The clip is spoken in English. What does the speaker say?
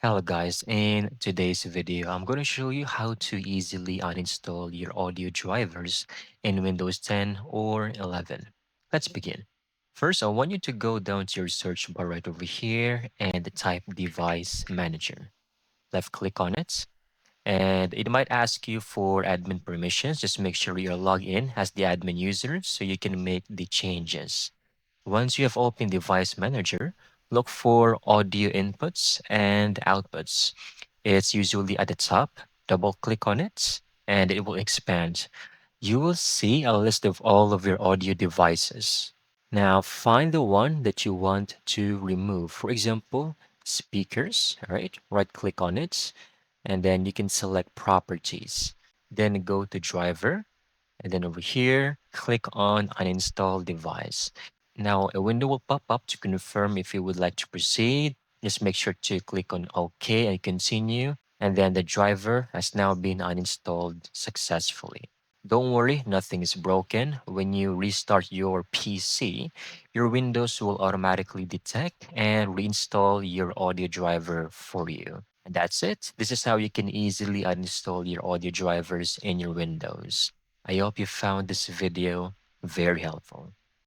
Hello guys, in today's video, I'm going to show you how to easily uninstall your audio drivers in Windows 10 or 11. Let's begin. First, I want you to go down to your search bar right over here and type Device Manager. Left click on it, and it might ask you for admin permissions. Just make sure you're logged in as the admin user so you can make the changes. Once you have opened Device Manager, look for audio inputs and outputs. It's usually at the top. Double click on it and it will expand. You will see a list of all of your audio devices. Now find the one that you want to remove. For example, speakers, all right? Right click on it and then you can select properties. Then go to driver and then over here, click on uninstall device. Now a window will pop up to confirm if you would like to proceed. Just make sure to click on OK and continue. And then the driver has now been uninstalled successfully. Don't worry, nothing is broken. When you restart your PC, your Windows will automatically detect and reinstall your audio driver for you. And that's it. This is how you can easily uninstall your audio drivers in your Windows. I hope you found this video very helpful.